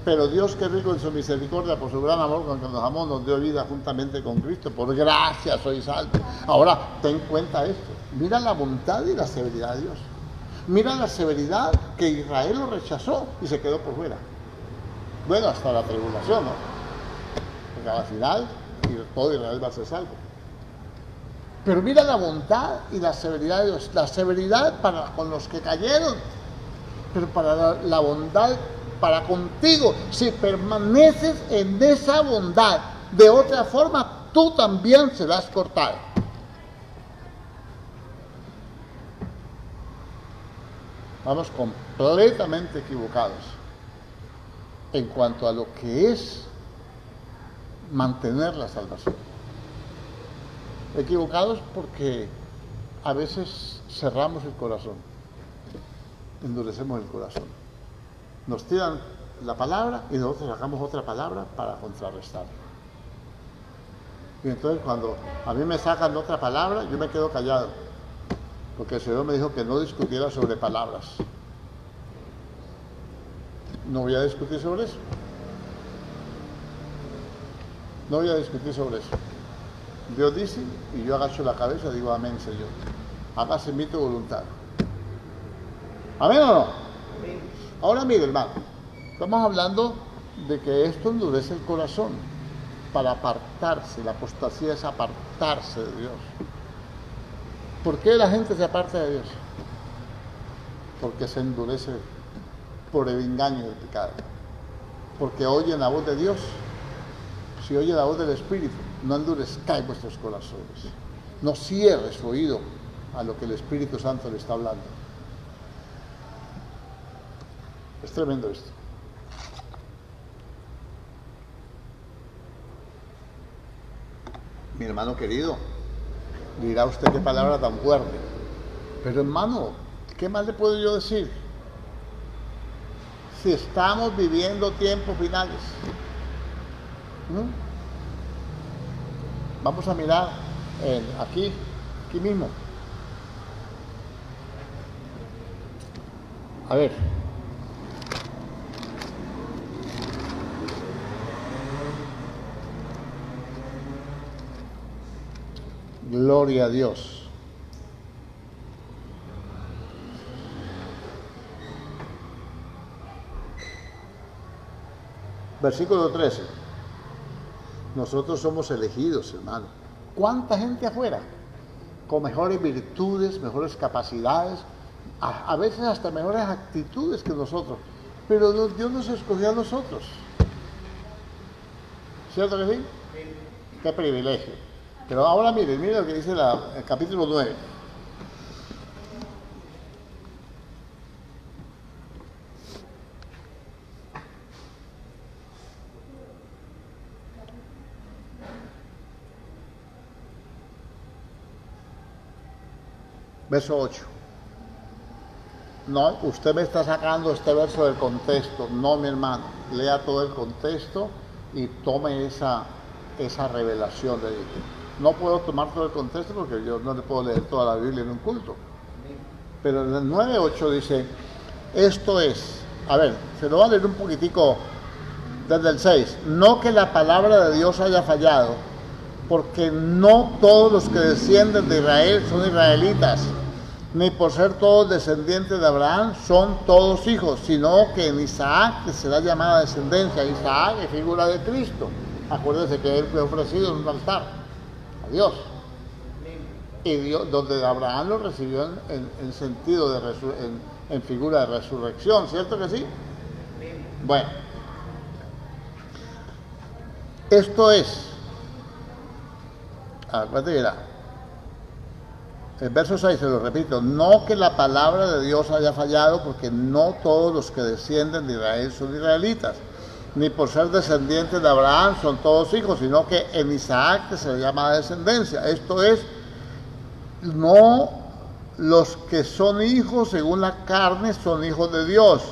Pero Dios, que rico en su misericordia, por su gran amor con que nos amó, nos dio vida juntamente con Cristo. Por gracia sois salvos. Ahora, ten en cuenta esto. Mira la bondad y la severidad de Dios. Mira la severidad que Israel lo rechazó y se quedó por fuera. Bueno, hasta la tribulación, ¿no? Porque al final todo Israel va a ser salvo. Pero mira la bondad y la severidad de Dios. La severidad para con los que cayeron, pero para la bondad para contigo. Si permaneces en esa bondad, de otra forma tú también serás cortado. Vamos completamente equivocados en cuanto a lo que es mantener la salvación. Equivocados porque a veces cerramos el corazón, endurecemos el corazón. Nos tiran la palabra y nosotros sacamos otra palabra para contrarrestar. Y entonces cuando a mí me sacan otra palabra, yo me quedo callado, porque el Señor me dijo que no discutiera sobre palabras. No voy a discutir sobre eso. No voy a discutir sobre eso. Dios dice, y yo agacho la cabeza y digo, amén, Señor. Hágase mi tu voluntad. ¿Amén o no? Amén. Ahora mire, hermano, estamos hablando de que esto endurece el corazón para apartarse. La apostasía es apartarse de Dios. ¿Por qué la gente se aparta de Dios? Porque se endurece por el engaño del pecado. Porque oyen la voz de Dios. Si oye la voz del Espíritu, no endurezcáis vuestros corazones. No cierres su oído a lo que el Espíritu Santo le está hablando. Es tremendo esto. Mi hermano querido, dirá usted qué palabra tan fuerte. Pero hermano, ¿qué más le puedo yo decir? Si estamos viviendo tiempos finales. Vamos a mirar aquí mismo. A ver. Gloria a Dios. Versículo 13. Nosotros somos elegidos, hermano. ¿Cuánta gente afuera? Con mejores virtudes, mejores capacidades, a veces hasta mejores actitudes que nosotros. Pero Dios nos escogió a nosotros. ¿Cierto que sí? Qué privilegio. Pero ahora miren lo que dice el capítulo 9. Verso 8. No, usted me está sacando este verso del contexto. No, mi hermano. Lea todo el contexto y tome esa revelación de Dios. No puedo tomar todo el contexto porque yo no le puedo leer toda la Biblia en un culto. Pero en el 9:8 dice, esto es, a ver, se lo voy a leer un poquitico desde el 6. No que la palabra de Dios haya fallado, porque no todos los que descienden de Israel son israelitas, ni por ser todos descendientes de Abraham son todos hijos, sino que en Isaac, que será llamada descendencia, Isaac es figura de Cristo. Acuérdense que él fue ofrecido en un altar a Dios. Y Dios, donde Abraham lo recibió en sentido de en figura de resurrección, ¿cierto que sí? Bueno, esto es, el verso 6 se lo repito, no que la palabra de Dios haya fallado, porque no todos los que descienden de Israel son israelitas, ni por ser descendientes de Abraham son todos hijos, sino que en Isaac, que se le llama descendencia. Esto es, no los que son hijos según la carne son hijos de Dios,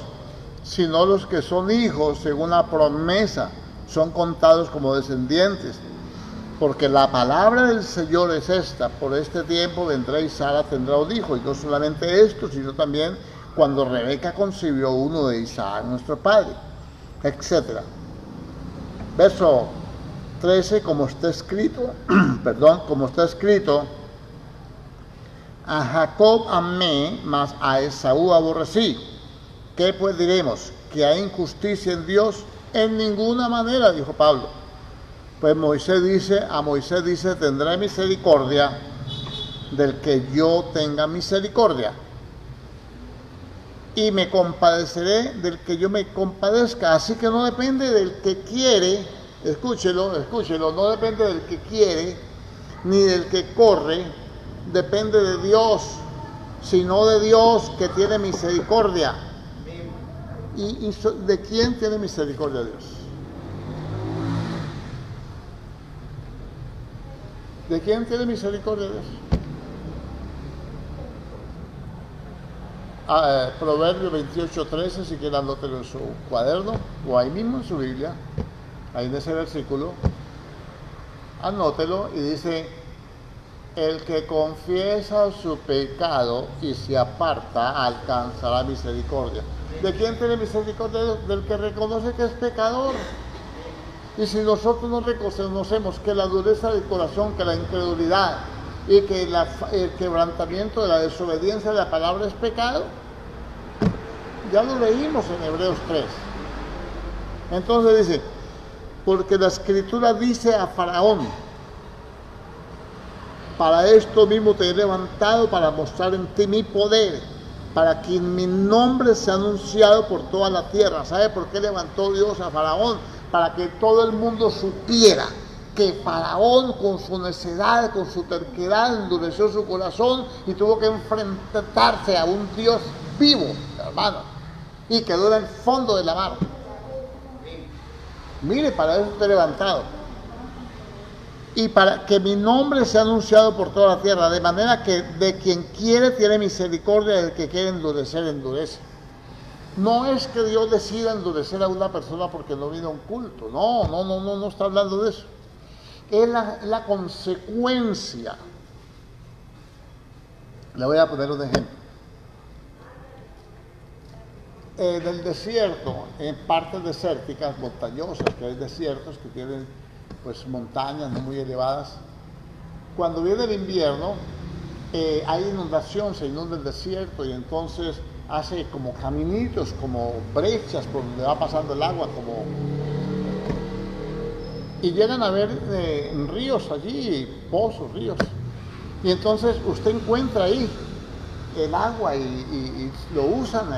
sino los que son hijos según la promesa son contados como descendientes. Porque la palabra del Señor es esta: por este tiempo vendrá y Sara tendrá un hijo. Y no solamente esto, sino también cuando Rebeca concibió uno de Isaac, nuestro padre, etc. Verso 13, como está escrito, como está escrito, a Jacob amé, mas a Esaú aborrecí. ¿Qué pues diremos? ¿Que hay injusticia en Dios? En ninguna manera, dijo Pablo. Pues a Moisés dice, tendré misericordia del que yo tenga misericordia, y me compadeceré del que yo me compadezca. Así que no depende del que quiere, escúchelo, no depende del que quiere, ni del que corre, depende de Dios, sino de Dios que tiene misericordia. ¿Y de quién tiene misericordia Dios? ¿De quién tiene misericordia Dios? Proverbios 28:13, si quieren anótelo en su cuaderno o ahí mismo en su Biblia, ahí en ese versículo, anótelo y dice: el que confiesa su pecado y se aparta alcanzará misericordia. ¿De quién tiene misericordia Dios? Del que reconoce que es pecador. Y si nosotros no reconocemos que la dureza del corazón, que la incredulidad y que el quebrantamiento de la desobediencia de la palabra es pecado, ya lo leímos en Hebreos 3. Entonces dice, porque la Escritura dice a Faraón: para esto mismo te he levantado, para mostrar en ti mi poder, para que mi nombre sea anunciado por toda la tierra. ¿Sabe por qué levantó Dios a Faraón? Para que todo el mundo supiera que Faraón, con su necedad, con su terquedad, endureció su corazón y tuvo que enfrentarse a un Dios vivo, hermano, y quedó en el fondo de la mar. Mire, para eso te he levantado, y para que mi nombre sea anunciado por toda la tierra, de manera que de quien quiere tiene misericordia, del que quiere endurecer, endurece. No es que Dios decida endurecer a una persona porque no vino a un culto. No está hablando de eso. Es la consecuencia. Le voy a poner un ejemplo. En el desierto, en partes desérticas, montañosas, que hay desiertos que tienen pues montañas no muy elevadas, cuando viene el invierno, hay inundación, se inunda el desierto y entonces hace como caminitos, como brechas por donde va pasando el agua, y llegan a ver ríos allí, pozos, ríos. Y entonces usted encuentra ahí el agua y lo usan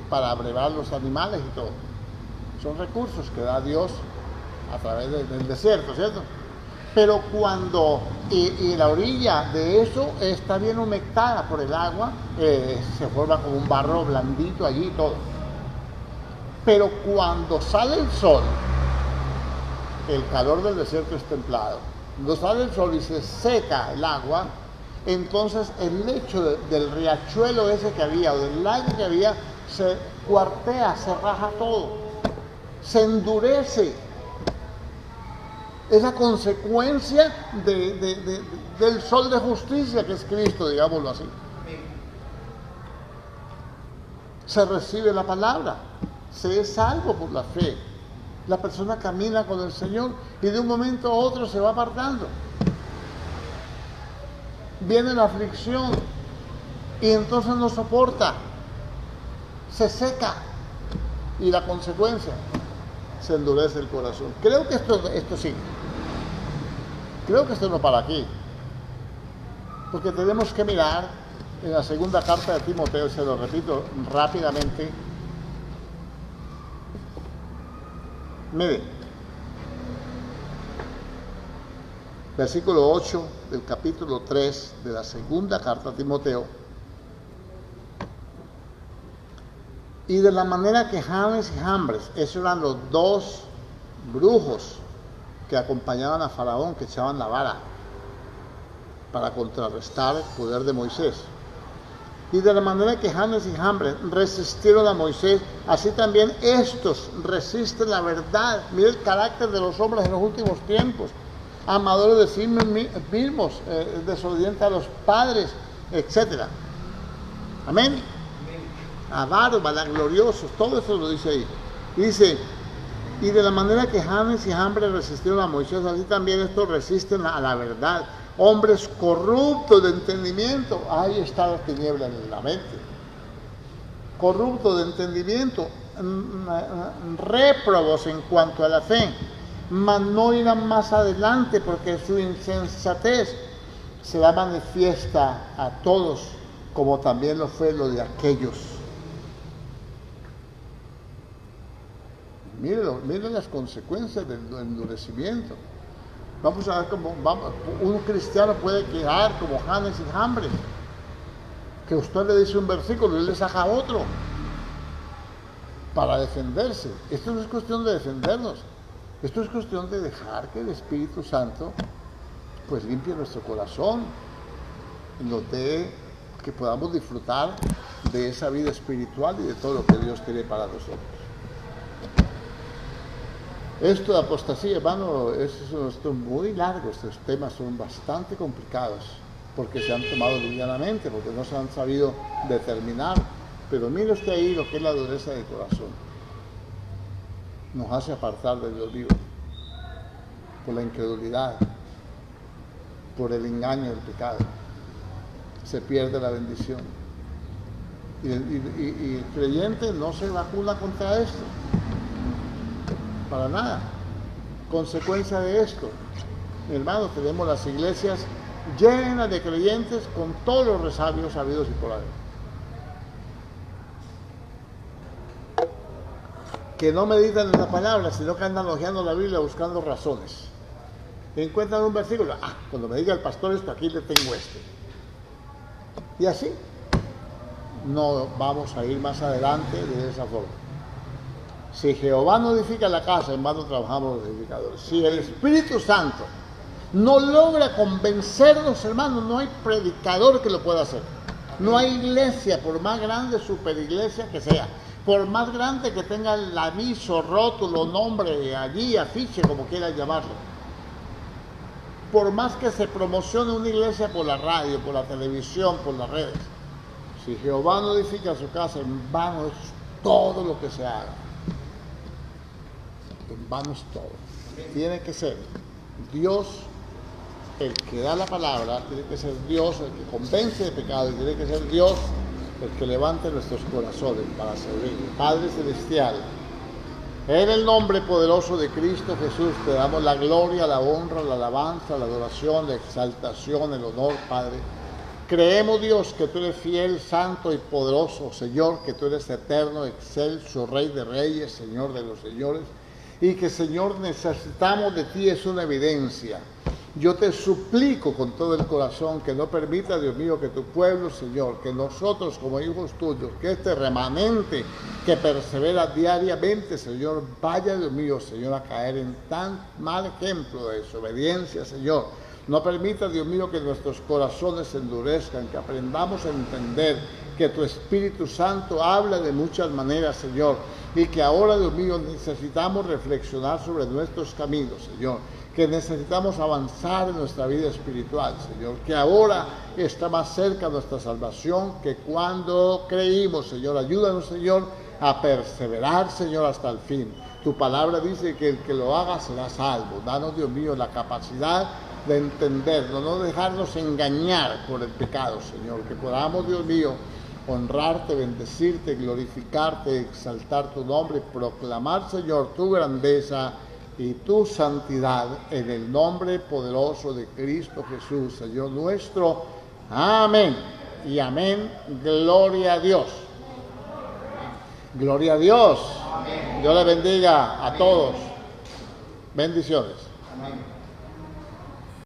para brevar los animales y todo. Son recursos que da Dios a través del desierto, ¿cierto? Pero cuando la orilla de eso está bien humectada por el agua, se forma como un barro blandito allí y todo. Pero cuando sale el sol, el calor del desierto es templado. Cuando sale el sol y se seca el agua, entonces el lecho del riachuelo ese que había, o del lago que había, se cuartea, se raja todo, se endurece. Es la consecuencia del sol de justicia que es Cristo, digámoslo así. Se recibe la palabra, se es salvo por la fe. La persona camina con el Señor y de un momento a otro se va apartando. Viene la aflicción y entonces no soporta, se seca y la consecuencia, se endurece el corazón. Creo que esto sí. Creo que esto no para aquí. Porque tenemos que mirar en la segunda carta de Timoteo, se lo repito rápidamente. Mire, versículo 8 del capítulo 3 de la segunda carta a Timoteo. Y de la manera que Janes y Jambres, esos eran los dos brujos que acompañaban a Faraón, que echaban la vara para contrarrestar el poder de Moisés. Y de la manera que Janes y Jambres resistieron a Moisés, así también estos resisten la verdad. Mire el carácter de los hombres en los últimos tiempos. Amadores de sí mismos, desobedientes a los padres, etc. Amén. Avaros, vanagloriosos, todo eso lo dice ahí. Dice, y de la manera que Janes y Jambres resistieron a Moisés, así también estos resisten a la verdad. Hombres corruptos de entendimiento. Ahí está la tiniebla en la mente. Corruptos de entendimiento, réprobos en cuanto a la fe, mas no irán más adelante porque su insensatez será manifiesta a todos, como también lo fue lo de aquellos. Miren las consecuencias del endurecimiento. Vamos a ver cómo un cristiano puede quedar como Janes y Jambres, que usted le dice un versículo y le saca otro para defenderse. Esto no es cuestión de defendernos, esto es cuestión de dejar que el Espíritu Santo pues limpie nuestro corazón y nos dé que podamos disfrutar de esa vida espiritual y de todo lo que Dios tiene para nosotros. Esto de apostasía, hermano, es muy largo. Estos temas son bastante complicados porque se han tomado livianamente, porque no se han sabido determinar. Pero mire usted ahí lo que es la dureza del corazón. Nos hace apartar de Dios vivo por la incredulidad, por el engaño del pecado. Se pierde la bendición. Y el creyente no se vacuna contra esto. Para nada. Consecuencia de esto, hermanos, tenemos las iglesias llenas de creyentes con todos los resabios sabidos y por haber. Que no meditan en la palabra, sino que andan hojeando la Biblia buscando razones. Encuentran un versículo, cuando me diga el pastor esto, aquí le tengo este. Y así no vamos a ir más adelante de esa forma. Si Jehová no edifica la casa, en vano trabajamos los edificadores. Si el Espíritu Santo no logra convencernos, hermanos, no hay predicador que lo pueda hacer. No hay iglesia, por más grande superiglesia que sea, por más grande que tenga el aviso, rótulo, nombre, allí, afiche, como quieran llamarlo. Por más que se promocione una iglesia por la radio, por la televisión, por las redes. Si Jehová no edifica su casa, en vano es todo lo que se haga. En vano es todo. Tiene que ser Dios el que da la palabra, tiene que ser Dios el que convence de pecado, y tiene que ser Dios el que levante nuestros corazones para servir. Padre Celestial, en el nombre poderoso de Cristo Jesús, te damos la gloria, la honra, la alabanza, la adoración, la exaltación, el honor, Padre. Creemos, Dios, que tú eres fiel, santo y poderoso, Señor, que tú eres eterno, excelso, Rey de reyes, Señor de los señores, y que, Señor, necesitamos de ti, es una evidencia. Yo te suplico con todo el corazón que no permita, Dios mío, que tu pueblo, Señor, que nosotros como hijos tuyos, que este remanente que persevera diariamente, Señor, vaya, Dios mío, Señor, a caer en tan mal ejemplo de desobediencia, Señor. No permita, Dios mío, que nuestros corazones se endurezcan, que aprendamos a entender que tu Espíritu Santo habla de muchas maneras, Señor, y que ahora, Dios mío, necesitamos reflexionar sobre nuestros caminos, Señor, que necesitamos avanzar en nuestra vida espiritual, Señor, que ahora está más cerca nuestra salvación que cuando creímos, Señor. Ayúdanos, Señor, a perseverar, Señor, hasta el fin. Tu palabra dice que el que lo haga será salvo. Danos, Dios mío, la capacidad de entenderlo, no dejarnos engañar por el pecado, Señor, que podamos, Dios mío, honrarte, bendecirte, glorificarte, exaltar tu nombre, proclamar, Señor, tu grandeza y tu santidad en el nombre poderoso de Cristo Jesús, Señor nuestro. Amén y amén. Gloria a Dios. Gloria a Dios. Dios le bendiga a todos. Bendiciones. Amén.